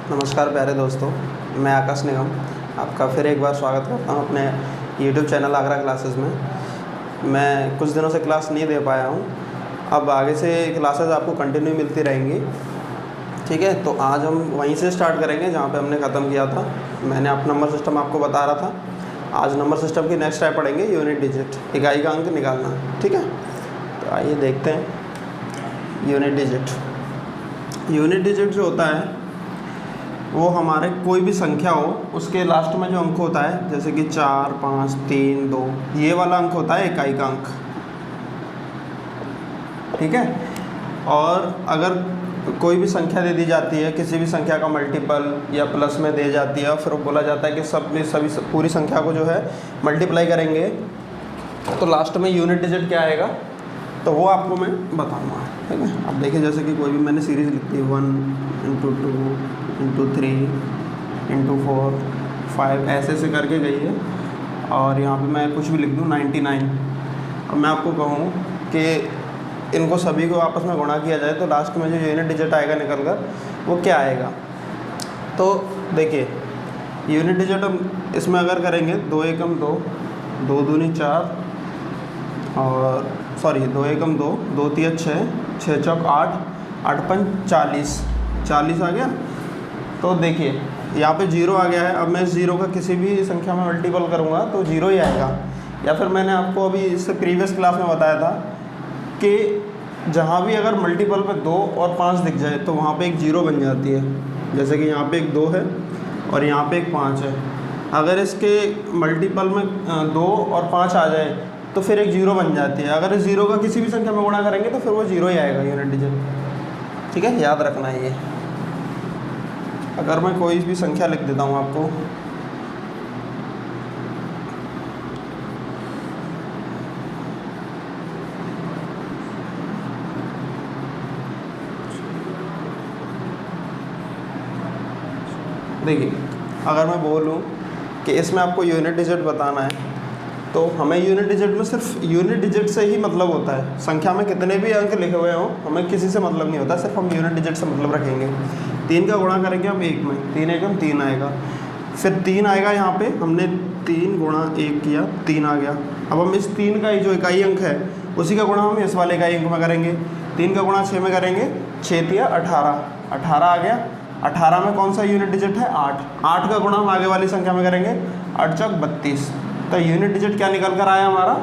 नमस्कार प्यारे दोस्तों, मैं आकाश निगम आपका फिर एक बार स्वागत करता हूं अपने YouTube चैनल आगरा क्लासेस में। मैं कुछ दिनों से क्लास नहीं दे पाया हूं, अब आगे से क्लासेस आपको कंटिन्यू मिलती रहेंगी। ठीक है, तो आज हम वहीं से स्टार्ट करेंगे जहां पे हमने ख़त्म किया था। मैंने आप नंबर सिस्टम आपको बता रहा था। आज नंबर सिस्टम की नेक्स्ट टाइप पढ़ेंगे यूनिट डिजिट, इकाई का अंक निकालना। ठीक है, तो आइए देखते हैं यूनिट डिजिट। यूनिट डिजिट जो होता है वो हमारे कोई भी संख्या हो उसके लास्ट में जो अंक होता है, जैसे कि 4, 5, 3, 2, ये वाला अंक होता है इकाई का अंक। ठीक है, और अगर कोई भी संख्या दे दी जाती है, किसी भी संख्या का मल्टीपल या प्लस में दे जाती है, फिर बोला जाता है कि सभी पूरी संख्या को जो है मल्टीप्लाई करेंगे तो लास्ट में यूनिट डिजिट क्या आएगा, तो वो आपको मैं बताऊंगा। ठीक है, अब देखिए जैसे कि कोई भी मैंने सीरीज़ लिख दी 1 × 2 × 3 × 4 5 ऐसे करके गई है, और यहाँ पे मैं कुछ भी लिख दूँ 99। अब मैं आपको कहूँ कि इनको सभी को आपस में गुणा किया जाए तो लास्ट में जो यूनिट डिजिट आएगा निकल कर वो क्या आएगा। तो देखिए यूनिट डिजिट हम इसमें अगर करेंगे 2 एकम 2, 2 दूनी 4, और सॉरी 2 एकम 2, 2 तिया 6, 6 चौक 8, 8 पंच 40, 40 आ गया। तो देखिए यहाँ पे 0 आ गया है। अब मैं इस 0 का किसी भी संख्या में मल्टीपल करूँगा तो 0 ही आएगा। या फिर मैंने आपको अभी इससे प्रीवियस क्लास में बताया था कि जहाँ भी अगर मल्टीपल पे 2 और 5 दिख जाए तो वहाँ पे एक 0 बन जाती है। जैसे कि यहाँ पे एक 2 है और यहाँ पे एक 5 है। अगर इसके मल्टीपल में 2 और 5 आ जाए तो फिर एक 0 बन जाती है। अगर इस 0 का किसी भी संख्या में गुणा करेंगे तो फिर वो 0 ही आएगा यूनिट डिजिट। ठीक है, याद रखना है ये। अगर मैं कोई भी संख्या लिख देता हूँ आपको, देखिए अगर मैं बोलूँ कि इसमें आपको यूनिट डिजिट बताना है तो हमें यूनिट डिजिट में सिर्फ यूनिट डिजिट से ही मतलब होता है। संख्या में कितने भी अंक लिखे हुए हों हमें किसी से मतलब नहीं होता, सिर्फ हम यूनिट डिजिट से मतलब रखेंगे। 3 का गुणा करेंगे हम 1 में, 3 एकम 3 आएगा, फिर 3 आएगा। यहाँ पे हमने 3 गुणा 1 किया, 3 आ गया। अब हम इस 3 का ही जो इकाई अंक है उसी का गुणा हम इस वाले इकाई अंक में करेंगे। 3 का गुणा 6 में करेंगे, 6 तिया 18, 18 आ गया। 18 में कौन सा यूनिट डिजिट है? 8, 8 का गुणा हम आगे वाली संख्या में करेंगे, 8 चौक 32। तो यूनिट डिजिट क्या निकल कर आया हमारा?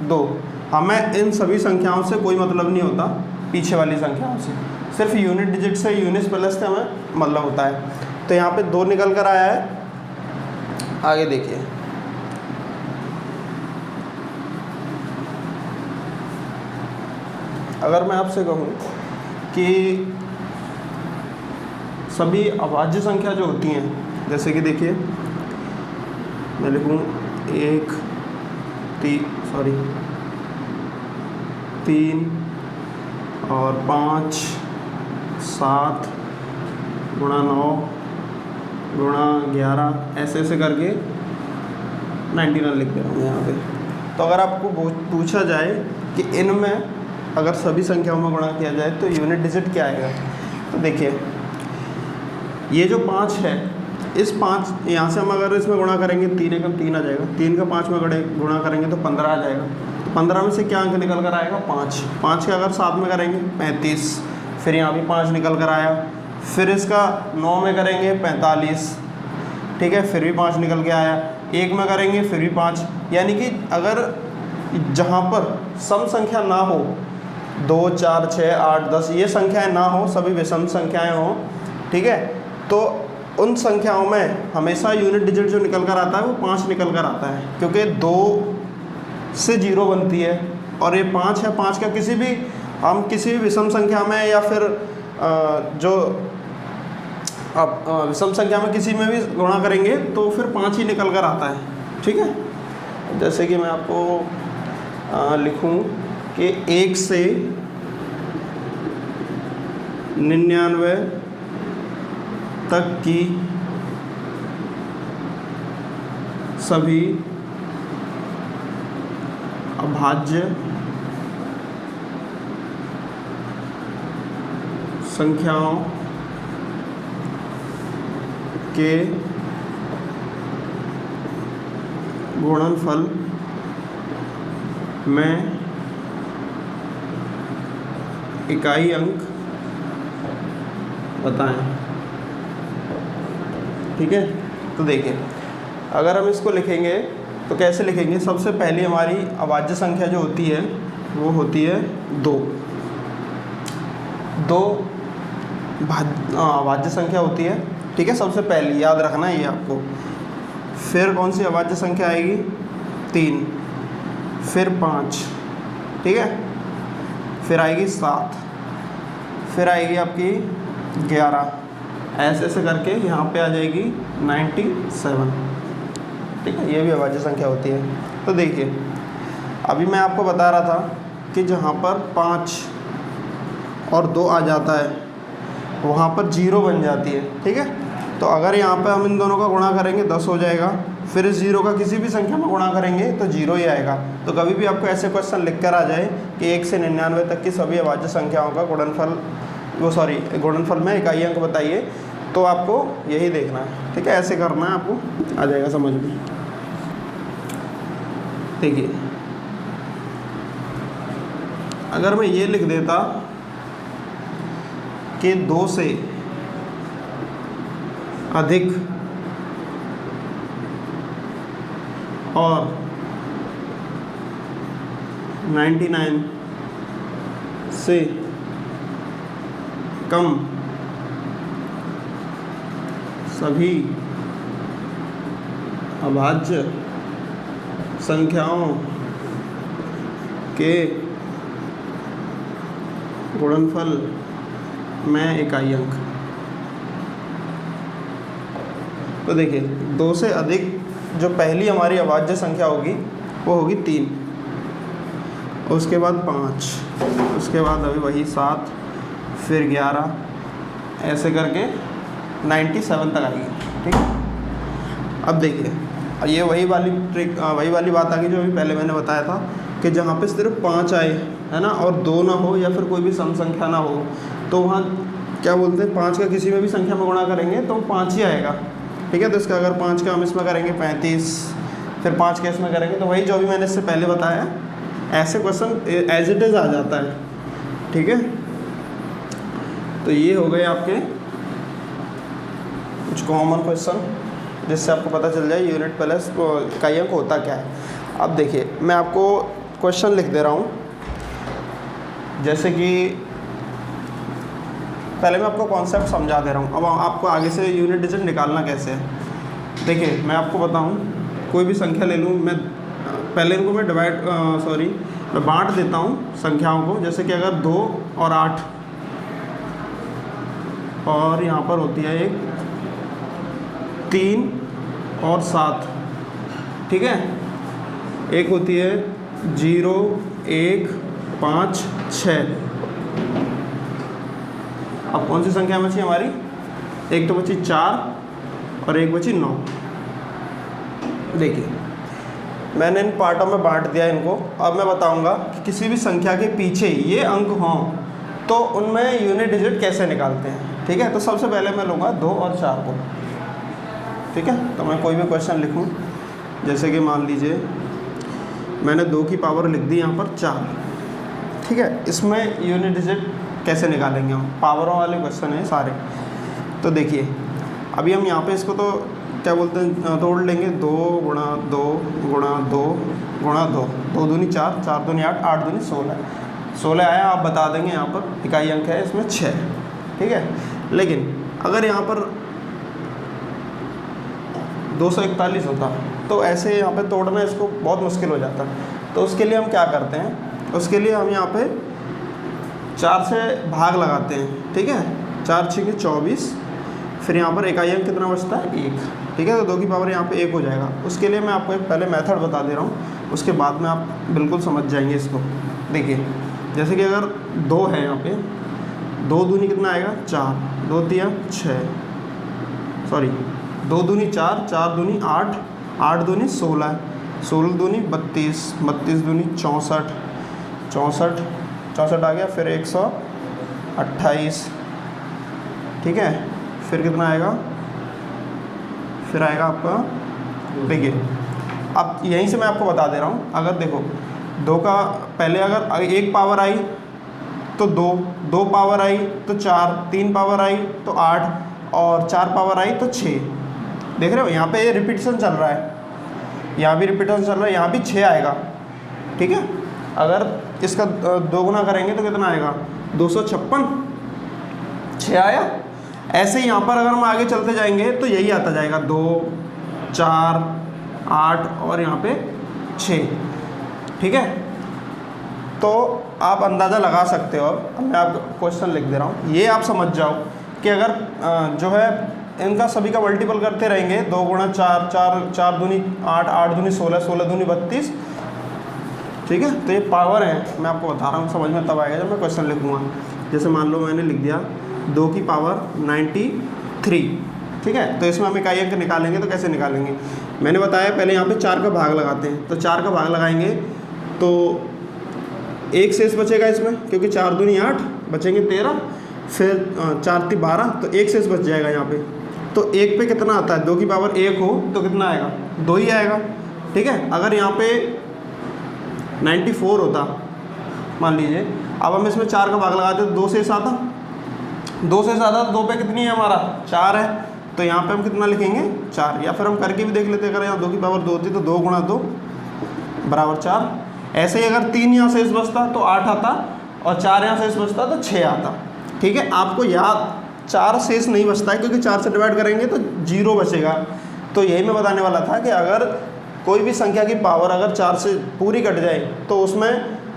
2। हमें इन सभी संख्याओं से कोई मतलब नहीं होता, पीछे वाली संख्याओं से, सिर्फ यूनिट डिजिट से यूनिट प्लस से हमें मतलब होता है। तो यहाँ पे 2 निकल कर आया है। आगे देखिए, अगर मैं आपसे कहूँ कि सभी अभाज्य संख्या जो होती हैं, जैसे कि देखिए मैं लिखूँ 3 और 5, 7 गुणा 9 गुणा 11 ऐसे करके 99 लिख दे रहा हूँ यहाँ पे। तो अगर आपको पूछा जाए कि इनमें अगर सभी संख्याओं में गुणा किया जाए तो यूनिट डिजिट क्या आएगा, तो देखिए ये जो 5 है, इस 5 यहाँ से हम अगर इसमें गुणा करेंगे 3 एकम 3 आ जाएगा। 3 का 5 में गुणा करेंगे तो 15 आ जाएगा। तो 15 में से क्या अंक निकल कर आएगा? 5। 5 का अगर 7 में करेंगे 35, फिर यहाँ भी 5 निकल कर आया। फिर इसका 9 में करेंगे 45, ठीक है, फिर भी 5 निकल के आया। 1 में करेंगे फिर भी 5। यानी कि अगर जहाँ पर सम संख्या ना हो, 2, 4, 6, 8, 10 ये संख्याएँ ना हो, सभी विषम संख्याएँ हों, ठीक है, तो उन संख्याओं में हमेशा यूनिट डिजिट जो निकल कर आता है वो 5 निकल कर आता है, क्योंकि 2 से 0 बनती है और ये 5 है। 5 का हम किसी भी विषम संख्या में या फिर जो अब विषम संख्या में किसी में भी गुणा करेंगे तो फिर 5 ही निकल कर आता है। ठीक है, जैसे कि मैं आपको लिखूं कि 1 से 99 तक की सभी अभाज्य संख्याओं के गुणनफल में इकाई अंक बताएं। ठीक है, तो देखिए अगर हम इसको लिखेंगे तो कैसे लिखेंगे। सबसे पहली हमारी अभाज्य संख्या जो होती है वो होती है 2 अभाज्य संख्या होती है। ठीक है, सबसे पहली याद रखना है ये आपको। फिर कौन सी अभाज्य संख्या आएगी, 3, फिर 5, ठीक है, फिर आएगी 7, फिर आएगी आपकी 11, ऐसे ऐसे करके यहाँ पे आ जाएगी 97। ठीक है, ये भी अभाज्य संख्या होती है। तो देखिए अभी मैं आपको बता रहा था कि जहाँ पर 5 और 2 आ जाता है वहाँ पर 0 बन जाती है। ठीक है, तो अगर यहाँ पर हम इन दोनों का गुणा करेंगे 10 हो जाएगा, फिर इस 0 का किसी भी संख्या में गुणा करेंगे तो 0 ही आएगा। तो कभी भी आपको ऐसे क्वेश्चन लिख कर आ जाए कि 1 से 99 तक की सभी अभाज्य संख्याओं का गुणनफल में इकाई अंक बताइए, तो आपको यही देखना है। ठीक है, ऐसे करना है, आपको आ जाएगा समझ में। देखिए अगर मैं ये लिख देता कि 2 से अधिक और 99 से कम सभी अभाज्य संख्याओं के गुणनफल में इकाई अंक। तो देखिए 2 से अधिक जो पहली हमारी अभाज्य संख्या होगी वो होगी 3, उसके बाद 5, उसके बाद अभी वही 7, फिर 11, ऐसे करके 97 तक आएगी। ठीक है, अब देखिए ये वही वाली बात आ गई जो अभी पहले मैंने बताया था कि जहाँ पे सिर्फ 5 आए है ना और 2 ना हो या फिर कोई भी सम संख्या ना हो, तो वहाँ क्या बोलते हैं 5 का किसी में भी संख्या में गुणा करेंगे तो 5 ही आएगा। ठीक है, तो इसका अगर 5 का हम इसमें करेंगे 35, फिर 5 के इसमें करेंगे तो वही जो भी मैंने इससे पहले बताया, ऐसे क्वेश्चन एज इट इज़ आ जाता है। ठीक है, तो ये हो गए आपके कुछ कॉमन क्वेश्चन जिससे आपको पता चल जाए यूनिट प्लस इकाई अंक होता क्या है। अब देखिए मैं आपको क्वेश्चन लिख दे रहा हूँ, जैसे कि पहले मैं आपको कॉन्सेप्ट समझा दे रहा हूँ, अब आपको आगे से यूनिट डिजिट निकालना कैसे है। देखिए मैं आपको बताऊँ, कोई भी संख्या ले लूँ मैं, पहले इनको मैं मैं बांट देता हूँ संख्याओं को। जैसे कि अगर 2 और 8 और यहाँ पर होती है एक 3 और 7, ठीक है, एक होती है 0, 1, 5, 6। अब कौन सी संख्या बची हमारी, एक तो बची 4 और एक बची 9। देखिए मैंने इन पार्टों में बांट दिया इनको। अब मैं बताऊंगा कि किसी भी संख्या के पीछे ये अंक हों तो उनमें यूनिट डिजिट कैसे निकालते हैं। ठीक है, तो सबसे पहले मैं लूँगा 2 और 4 को। ठीक है, तो मैं कोई भी क्वेश्चन लिखूँ, जैसे कि मान लीजिए मैंने 2 की पावर लिख दी यहाँ पर 4। ठीक है, इसमें यूनिट डिजिट कैसे निकालेंगे हम, पावरों वाले क्वेश्चन हैं सारे। तो देखिए अभी हम यहाँ पे इसको तो क्या बोलते हैं तोड़ लेंगे, 2 गुणा 2 गुणा 2 गुणा 2, 2 दूनी 4, 4 दूनी 8, 8 दूनी 16, 16 आया। आप बता देंगे यहाँ पर इकाई अंक है इसमें 6। ठीक है, लेकिन अगर यहाँ पर 241 होता तो ऐसे यहाँ पे तोड़ना इसको बहुत मुश्किल हो जाता। तो उसके लिए हम क्या करते हैं, उसके लिए हम यहाँ पे 4 से भाग लगाते हैं। ठीक है, 4 6 24, फिर यहाँ पर इकाई अंक कितना बचता है 1। ठीक है, तो 2 की पावर यहाँ पे 1 हो जाएगा। उसके लिए मैं आपको एक पहले मेथड बता दे रहा हूँ, उसके बाद में आप बिल्कुल समझ जाएंगे इसको। देखिए जैसे कि अगर 2 है यहाँ पे, 2 दूनी कितना आएगा 4, 2 तिया 6, सॉरी 2 दूनी 4, 4 दूनी 8, 8 दूनी 16, 16 दूनी 32, 32 दूनी 64, 64, 64 आ गया, फिर 128। ठीक है, फिर कितना आएगा फिर आएगा आपका, देखिए अब यहीं से मैं आपको बता दे रहा हूँ। अगर देखो 2 का पहले अगर 1 पावर आई तो 2, 2 पावर आई तो 4, 3 पावर आई तो 8 और 4 पावर आई तो 6। देख रहे हो यहाँ पे ये रिपीटेशन चल रहा है, यहाँ भी रिपीटेशन चल रहा है, यहाँ भी 6 आएगा। ठीक है, अगर इसका 2 गुना करेंगे तो कितना आएगा, 256, 6 आया। ऐसे ही यहाँ पर अगर हम आगे चलते जाएंगे तो यही आता जाएगा, 2, 4, 8 और यहाँ पे 6। ठीक है, तो आप अंदाज़ा लगा सकते हो। अब मैं आपको क्वेश्चन लिख दे रहा हूँ, ये आप समझ जाओ कि अगर जो है इनका सभी का मल्टीपल करते रहेंगे, 2 गुणा 4, 4 दूनी 8, 8 दूनी 16, 16 दूनी 32। ठीक है, तो ये पावर है, मैं आपको बता रहा हूँ, समझ में तब आएगा जब मैं क्वेश्चन लिखूँगा। जैसे मान लो मैंने लिख दिया 2 की पावर 93। ठीक है, तो इसमें हम इकाई अंक निकालेंगे तो कैसे निकालेंगे, मैंने बताया पहले यहाँ पे 4 का भाग लगाते हैं। तो 4 का भाग लगाएंगे तो 1 शेष बचेगा इसमें, क्योंकि 4 दूनी 8, बचेंगे 13, फिर 4 3 12, तो 1 शेष बच जाएगा यहाँ पे। तो 1 पे कितना आता है, 2 की पावर 1 हो तो कितना आएगा, 2 ही आएगा। ठीक है, अगर यहाँ पे 94 होता मान लीजिए, अब हम इसमें 4 का भाग लगाते तो 2 शेष आता, 2 शेष आता, 2 पे कितनी है हमारा, 4 है। तो यहाँ पे हम कितना लिखेंगे, 4, या फिर हम करके भी देख लेते, अगर यहाँ 2 की पावर 2 होती तो 2 गुणा 2 बराबर 4। ऐसे ही अगर 3 यहाँ शेष बचता तो 8 आता, और 4 यहाँ शेष बचता तो 6 आता। ठीक है, आपको याद 4 शेष नहीं बचता है, क्योंकि 4 से डिवाइड करेंगे तो 0 बचेगा। तो यही मैं बताने वाला था कि अगर कोई भी संख्या की पावर अगर 4 से पूरी कट जाए तो उसमें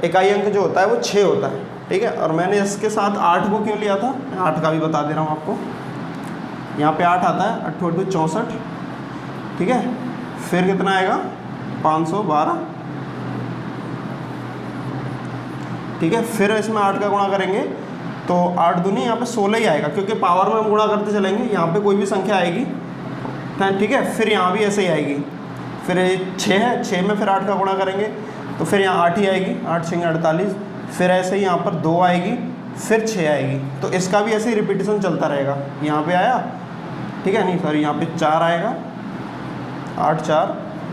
इकाई अंक जो होता है वो 6 होता है। ठीक है, और मैंने इसके साथ 8 को क्यों लिया था, 8 का भी बता दे रहा हूँ आपको। यहाँ पे 8 आता है, 8 8 64। ठीक है, फिर कितना आएगा, 512। ठीक है, फिर इसमें 8 का गुणा करेंगे तो 8 दूनी यहाँ पे 16 ही आएगा, क्योंकि पावर में हम गुणा करते चलेंगे, यहाँ पे कोई भी संख्या आएगी। ठीक है, फिर यहाँ भी ऐसे ही आएगी। फिर 6 है, 6 में फिर 8 का गुणा करेंगे तो फिर यहाँ 8 ही आएगी, 8 6 48। फिर ऐसे ही यहाँ पर 2 आएगी, फिर 6 आएगी। तो इसका भी ऐसे ही रिपीटेशन चलता रहेगा। यहाँ पे आया, ठीक है, नहीं सॉरी, यहाँ पे 4 आएगा, 8 4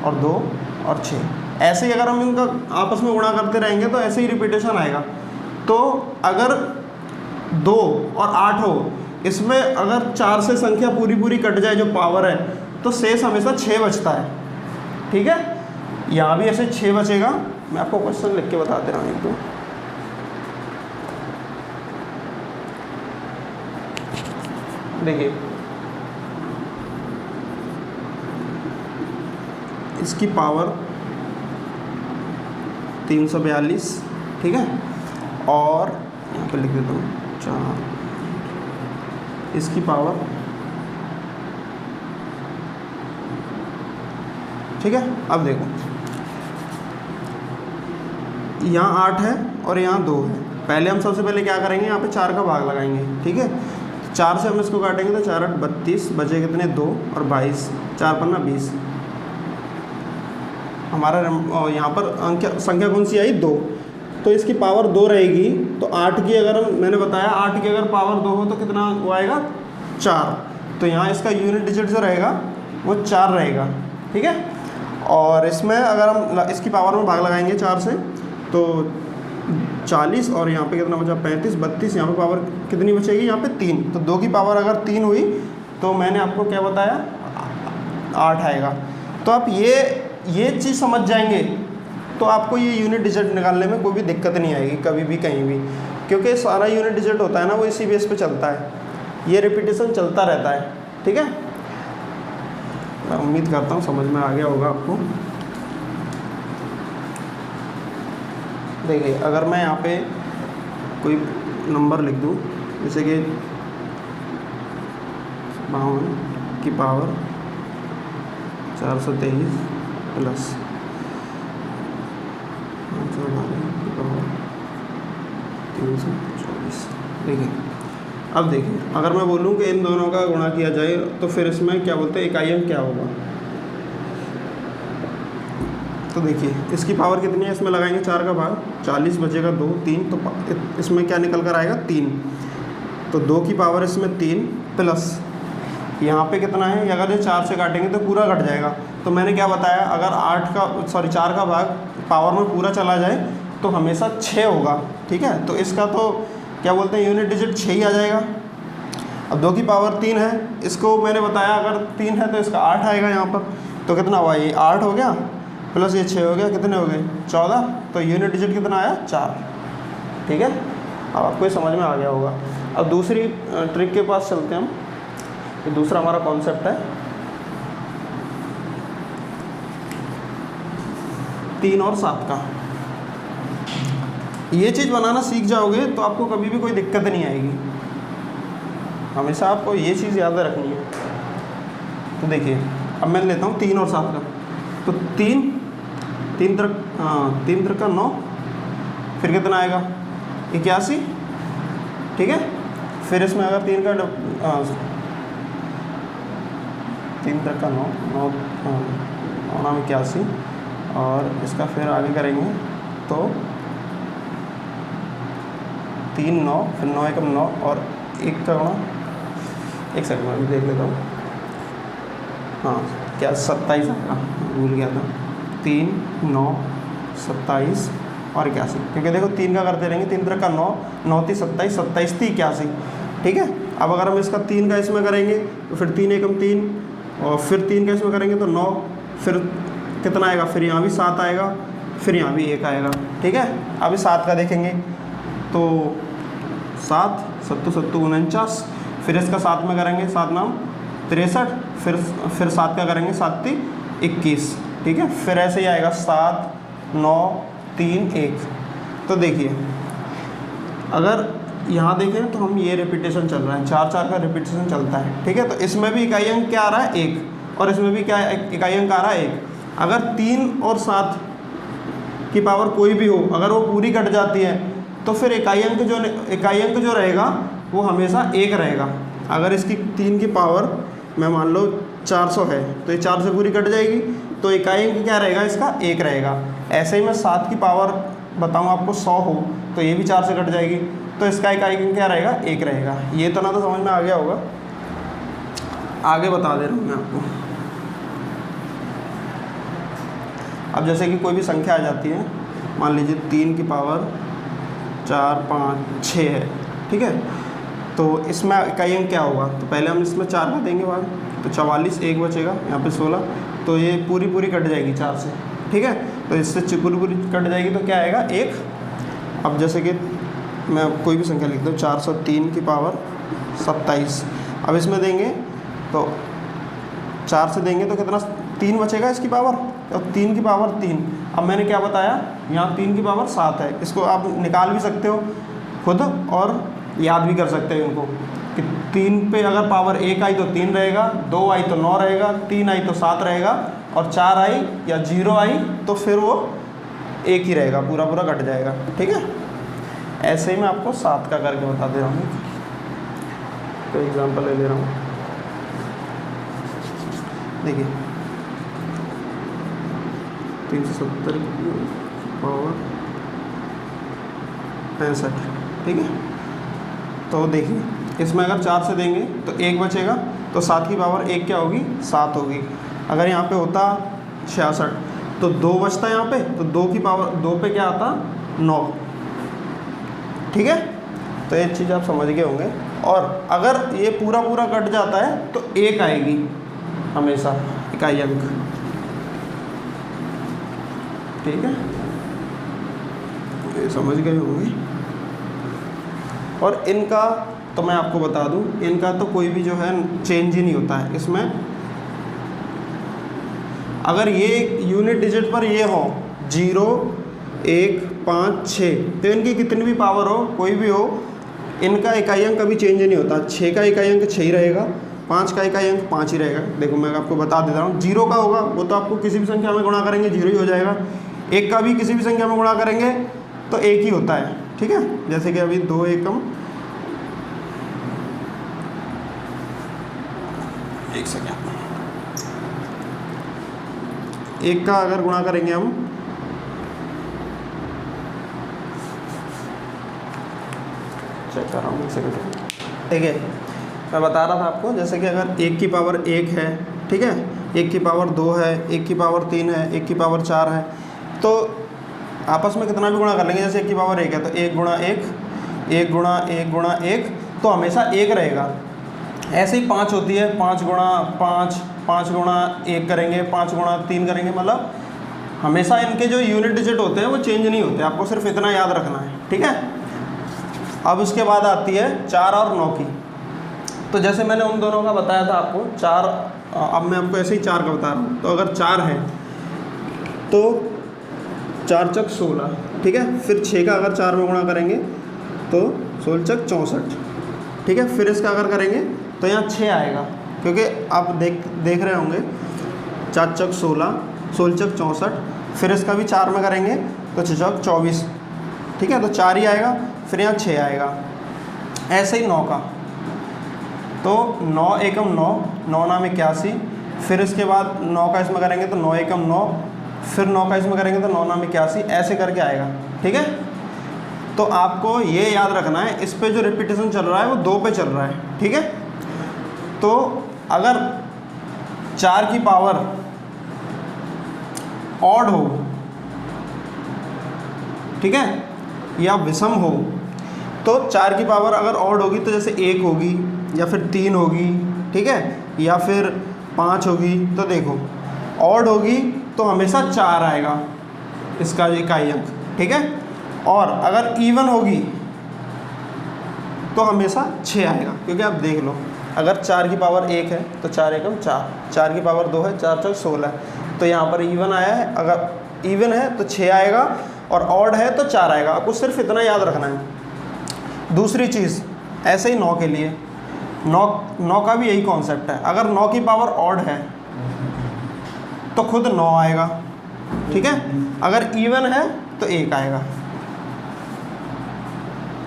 और 2 और 6। ऐसे ही अगर हम इनका आपस में गुणा करते रहेंगे तो ऐसे ही रिपीटेशन आएगा। तो अगर 2 और 8 हो, इसमें अगर 4 से संख्या पूरी कट जाए जो पावर है, तो शेष हमेशा 6 बचता है। ठीक है, यहाँ भी ऐसे 6 बचेगा। मैं आपको क्वेश्चन लिख के बता दे रहा हूँ एक दो। देखिए, इसकी पावर 342। ठीक है, और यहाँ पे लिख देता हूँ 4, इसकी पावर, ठीक है। अब देखो, यहाँ 8 है और यहाँ 2 है। पहले हम सबसे पहले क्या करेंगे, यहाँ पे 4 का भाग लगाएंगे। ठीक है, 4 से हम इसको काटेंगे तो 4 8 32, बचे कितने 2 और 22, 4 पन्ना 20। हमारा यहाँ पर अंक संख्या कौन सी आई, 2। तो इसकी पावर 2 रहेगी। तो 8 की अगर मैंने बताया 8 की अगर पावर 2 हो तो कितना वो आएगा, 4। तो यहाँ इसका यूनिट डिजिट जो रहेगा वो 4 रहेगा। ठीक है, और इसमें अगर हम इसकी पावर में भाग लगाएंगे 4 से तो 40, और यहाँ पे कितना बचा 35 32। यहाँ पे पावर कितनी बचेगी, यहाँ पे 3। तो 2 की पावर अगर 3 हुई तो मैंने आपको क्या बताया, 8 आएगा। तो आप ये चीज़ समझ जाएंगे तो आपको ये यूनिट डिजिट निकालने में कोई भी दिक्कत नहीं आएगी कभी भी कहीं भी, क्योंकि सारा यूनिट डिजिट होता है ना वो इसी बेस पे चलता है, ये रिपीटेशन चलता रहता है। ठीक है, मैं उम्मीद करता हूँ समझ में आ गया होगा आपको। देखिए, अगर मैं यहाँ पे कोई नंबर लिख दूँ, जैसे कि 52 की पावर 423 प्लस 324। देखिए, अब देखिए, अगर मैं बोलूँ कि इन दोनों का गुणा किया जाए तो फिर इसमें क्या बोलते हैं, इकाई अंक क्या होगा। तो देखिए, इसकी पावर कितनी है, इसमें लगाएंगे 4 का भाग, 40 बचेगा 2 3, तो इसमें क्या निकल कर आएगा, 3। तो 2 की पावर इसमें 3 प्लस यहाँ पे कितना है, अगर ये 4 से काटेंगे तो पूरा कट जाएगा। तो मैंने क्या बताया, अगर 4 का भाग पावर में पूरा चला जाए तो हमेशा 6 होगा। ठीक है, तो इसका तो क्या बोलते हैं यूनिट डिजिट 6 ही आ जाएगा। अब 2 की पावर 3 है, इसको मैंने बताया अगर 3 है तो इसका 8 आएगा यहाँ पर। तो कितना हुआ, ये 8 हो गया प्लस ये 6 हो गया, कितने हो गए 14। तो यूनिट डिजिट कितना आया 4। ठीक है, अब आपको ये समझ में आ गया होगा। अब दूसरी ट्रिक के पास चलते हैं हम। ये दूसरा हमारा कॉन्सेप्ट है 3 और 7 का। ये चीज़ बनाना सीख जाओगे तो आपको कभी भी कोई दिक्कत नहीं आएगी। हमेशा आपको ये चीज़ याद रखनी है। तो देखिए, अब मैं लेता हूँ 3 और 7 का। तो 3 का 9, फिर कितना आएगा 81। ठीक है, फिर इसमें अगर 3 का 9 81 और इसका फिर आगे करेंगे तो 3 9, फिर 9 एकम 9 और 1 का गुणा, एक सेकंड में भी देख लेता हूँ। हाँ, क्या 27 आएगा, भूल गया था। 3 9 27 और 81, क्योंकि देखो 3 का करते रहेंगे, 3 का 9 9 3 27 27 3 81। ठीक है, अब अगर हम इसका 3 का इसमें करेंगे तो फिर 3 एकम 3 और फिर 3 का इसमें करेंगे तो 9, फिर कितना आएगा, फिर यहाँ भी 7 आएगा, फिर यहाँ भी 1 आएगा। ठीक है, अभी 7 का देखेंगे तो 7 7 7 49, फिर इसका 7 में करेंगे 7 नाम 63, फिर 7 का करेंगे 7 3 21। ठीक है, फिर ऐसे ही आएगा 7 9 3 1। तो देखिए, अगर यहाँ देखें तो हम ये रिपीटेशन चल रहा है, 4 4 का रिपीटेशन चलता है। ठीक है, तो इसमें भी इकाई अंक क्या आ रहा है 1, और इसमें भी क्या इकाई अंक आ रहा है 1। अगर 3 और 7 की पावर कोई भी हो, अगर वो पूरी कट जाती है तो फिर इकाई अंक जो रहेगा वो हमेशा 1 रहेगा। अगर इसकी 3 की पावर मैं मान लो 400 है तो ये 4 से पूरी कट जाएगी, तो इकाई अंक क्या रहेगा इसका 1 रहेगा। ऐसे ही मैं 7 की पावर बताऊँ आपको 100 हो तो ये भी 4 से कट जाएगी, तो इसका इकाई अंक क्या रहेगा 1 रहेगा। ये तो ना तो समझ में आ गया होगा, आगे बता दे रहा हूँ मैं आपको। अब जैसे कि कोई भी संख्या आ जाती है, मान लीजिए 3 की पावर 4 5 6 है। ठीक है, तो इसमें इकाई अंक क्या होगा, तो पहले हम इसमें 4 का देंगे भाग, तो 44 1 बचेगा, यहाँ पे 16, तो ये पूरी कट जाएगी 4 से। ठीक है, तो इससे पूरी कट जाएगी तो क्या आएगा 1। अब जैसे कि मैं कोई भी संख्या लिखता हूँ 403 की पावर 27। अब इसमें देंगे तो 4 से देंगे तो कितना 3 बचेगा इसकी पावर, तो 3 की पावर 3। अब मैंने क्या बताया, यहाँ 3 की पावर 7 है, इसको आप निकाल भी सकते हो खुद और याद भी कर सकते हो इनको कि 3 पे अगर पावर 1 आई तो 3 रहेगा, 2 आई तो 9 रहेगा, 3 आई तो 7 रहेगा, और 4 आई या 0 आई तो फिर वो 1 ही रहेगा, पूरा कट जाएगा। ठीक है, ऐसे ही मैं आपको 7 का करके बता दे रहा हूँ। तो एग्जांपल ले रहा हूँ, देखिए 370 पावर 65। ठीक है, तो देखिए इसमें अगर 4 से देंगे तो 1 बचेगा, तो 7 की पावर 1 क्या होगी 7 होगी। अगर यहाँ पे होता 66 तो 2 बचता यहाँ पे, तो 2 की पावर 2 पे क्या आता 9। ठीक है, तो एक चीज़ आप समझ गए होंगे। और अगर ये पूरा कट जाता है तो 1 आएगी हमेशा इकाई अंक। ठीक है, ये समझ गए होंगे। और इनका तो मैं आपको बता दूं, इनका तो कोई भी जो है चेंज ही नहीं होता है इसमें। अगर ये यूनिट डिजिट पर ये हो 0 1 5 6, तो इनकी कितनी भी पावर हो, कोई भी हो, इनका इकाई अंक कभी चेंज नहीं होता। 6 का इकाई अंक 6 ही रहेगा, 5 का इकाई अंक 5 ही रहेगा। देखो मैं आपको बता देता हूँ, 0 का होगा वो तो आपको किसी भी संख्या में गुणा करेंगे 0 ही हो जाएगा। 1 का भी किसी भी संख्या में गुणा करेंगे तो 1 ही होता है। ठीक है, जैसे कि अभी 2 एकम 1 सेकंड, 1 का अगर गुणा करेंगे हम चेक कर रहा हूँ 1 सेकंड। ठीक है, मैं बता रहा था आपको, जैसे कि अगर 1 की पावर 1 है, ठीक है, 1 की पावर 2 है, 1 की पावर 3 है, 1 की पावर 4 है, तो आपस में कितना भी गुणा कर लेंगे, जैसे 1 की पावर 1 है तो 1 गुणा 1, 1 गुणा 1 गुणा 1, तो हमेशा 1 रहेगा। ऐसे ही 5 होती है, 5 गुणा 5, 5 गुणा 1 करेंगे, 5 गुणा 3 करेंगे, मतलब हमेशा इनके जो यूनिट डिजिट होते हैं वो चेंज नहीं होते, आपको सिर्फ इतना याद रखना है, ठीक है। अब उसके बाद आती है 4 और 9 की। तो जैसे मैंने उन दोनों का बताया था आपको 4, अब मैं आपको ऐसे ही 4 का बता रहा हूँ। तो अगर 4 है तो 4 चक 16, ठीक है। फिर 6 का अगर 4 में गुणा करेंगे तो 16 चक 64, ठीक है। फिर इसका अगर करेंगे तो यहाँ 6 आएगा, क्योंकि आप देख रहे होंगे 4 चक 16, 16 चक 64, फिर इसका भी 4 में करेंगे तो 6 चक 24, ठीक है, तो 4 ही आएगा, फिर यहाँ 6 आएगा। ऐसे ही 9 का, तो 9 एकम 9, 9 नाम 81, फिर इसके बाद 9 का इसमें करेंगे तो 9 एकम 9, फिर 9 का इसमें करेंगे तो 9 नाम 81, ऐसे करके आएगा, ठीक है। तो आपको ये याद रखना है, इस पे जो रिपीटेशन चल रहा है वो 2 पे चल रहा है, ठीक है। तो अगर 4 की पावर ऑड हो, ठीक है, या विषम हो, तो 4 की पावर अगर ऑड होगी तो जैसे 1 होगी या फिर 3 होगी, ठीक है, या फिर 5 होगी, तो देखो ऑड होगी तो हमेशा 4 आएगा इसका इकाई अंक, ठीक है। और अगर इवन होगी तो हमेशा 6 आएगा, क्योंकि आप देख लो, अगर 4 की पावर 1 है तो 4 एकम 4, 4 की पावर 2 है, 4 चौक 16, तो यहाँ पर इवन आया है, अगर इवन है तो 6 आएगा, और ऑड है तो 4 आएगा। आपको सिर्फ इतना याद रखना है। दूसरी चीज़ ऐसे ही 9 के लिए, 9 का भी यही कॉन्सेप्ट है। अगर 9 की पावर ऑड है तो खुद 9 आएगा, ठीक है। अगर इवन है तो 1 आएगा,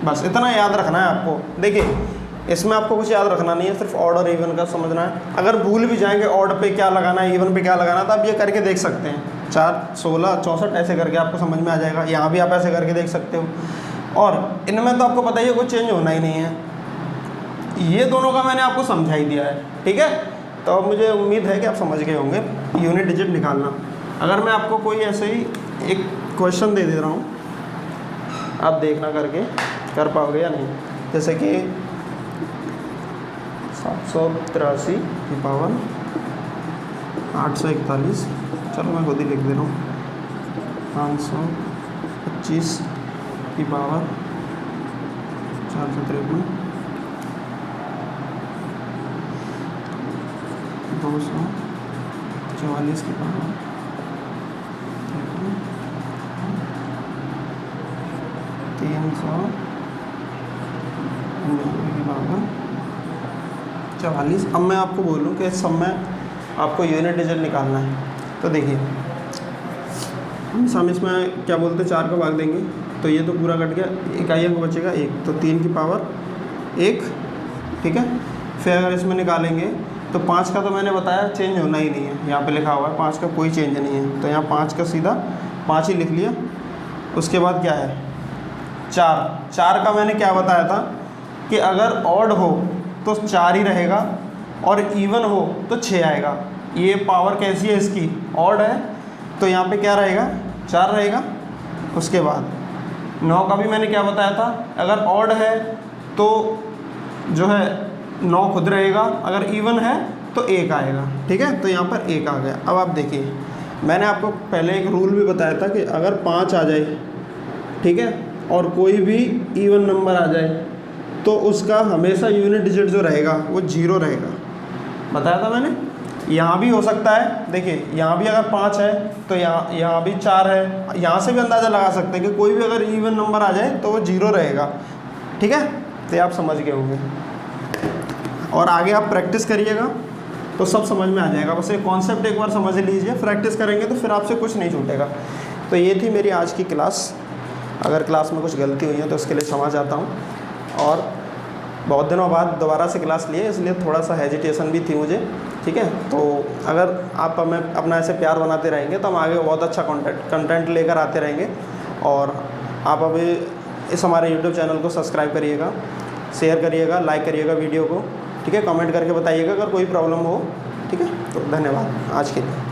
बस इतना याद रखना है आपको। देखिए इसमें आपको कुछ याद रखना नहीं है, सिर्फ ऑड और इवन का समझना है। अगर भूल भी जाएंगे ऑड पे क्या लगाना है, इवन पे क्या लगाना है, तो आप ये करके देख सकते हैं, 4, 16, 64 ऐसे करके आपको समझ में आ जाएगा। यहाँ भी आप ऐसे करके देख सकते हो। और इनमें तो आपको पता ही है कुछ चेंज होना ही नहीं है। ये दोनों का मैंने आपको समझा ही दिया है, ठीक है। तो मुझे उम्मीद है कि आप समझ गए होंगे यूनिट डिजिट निकालना। अगर मैं आपको कोई ऐसे ही एक क्वेश्चन दे रहा हूँ, आप देखना करके कर पाओगे या नहीं। जैसे कि 783 की पावर 841, चलो मैं खुद ही लिख दे रहा हूँ, 525 की पावर 453, 244 की पावर 300 की पावर 44। अब मैं आपको बोलूँ कि इस सब में आपको यूनिट डिजिट निकालना है। तो देखिए हम इसमें क्या बोलते हैं, 4 का भाग देंगे तो ये तो पूरा कट गया, इकाई अंक बचेगा 1, तो 3 की पावर 1, ठीक है। फिर अगर इसमें निकालेंगे तो 5 का तो मैंने बताया चेंज होना ही नहीं है, यहाँ पे लिखा हुआ है 5 का कोई चेंज नहीं है, तो यहाँ 5 का सीधा 5 ही लिख लिया। उसके बाद क्या है 4 का मैंने क्या बताया था कि अगर ऑड हो तो 4 ही रहेगा, और इवन हो तो 6 आएगा। ये पावर कैसी है इसकी, ऑड है, तो यहाँ पे क्या रहेगा 4 रहेगा। उसके बाद 9 का भी मैंने क्या बताया था, अगर ऑड है तो जो है 9 खुद रहेगा, अगर इवन है तो 1 आएगा, ठीक है। तो यहाँ पर 1 आ गया। अब आप देखिए मैंने आपको पहले एक रूल भी बताया था कि अगर 5 आ जाए, ठीक है, और कोई भी इवन नंबर आ जाए तो उसका हमेशा यूनिट डिजिट जो रहेगा वो 0 रहेगा, बताया था मैंने। यहाँ भी हो सकता है, देखिए यहाँ भी अगर 5 है तो यहाँ भी 4 है, यहाँ से भी अंदाज़ा लगा सकते हैं कि कोई भी अगर इवन नंबर आ जाए तो वो 0 रहेगा, ठीक है। तो ये आप समझ गए होंगे, और आगे आप प्रैक्टिस करिएगा तो सब समझ में आ जाएगा। बस ये कॉन्सेप्ट एक बार समझ लीजिए, प्रैक्टिस करेंगे तो फिर आपसे कुछ नहीं छूटेगा। तो ये थी मेरी आज की क्लास। अगर क्लास में कुछ गलती हुई है तो उसके लिए क्षमा चाहता हूँ, और बहुत दिनों बाद दोबारा से क्लास लिए इसलिए थोड़ा सा हेजिटेशन भी थी मुझे, ठीक है। तो अगर आप हमें अपना ऐसे प्यार बनाते रहेंगे तो हम आगे बहुत अच्छा कंटेंट लेकर आते रहेंगे। और आप अभी इस हमारे यूट्यूब चैनल को सब्सक्राइब करिएगा, शेयर करिएगा, लाइक करिएगा वीडियो को, ठीक है, कमेंट करके बताइएगा अगर कोई प्रॉब्लम हो। ठीक है, तो धन्यवाद आज के लिए।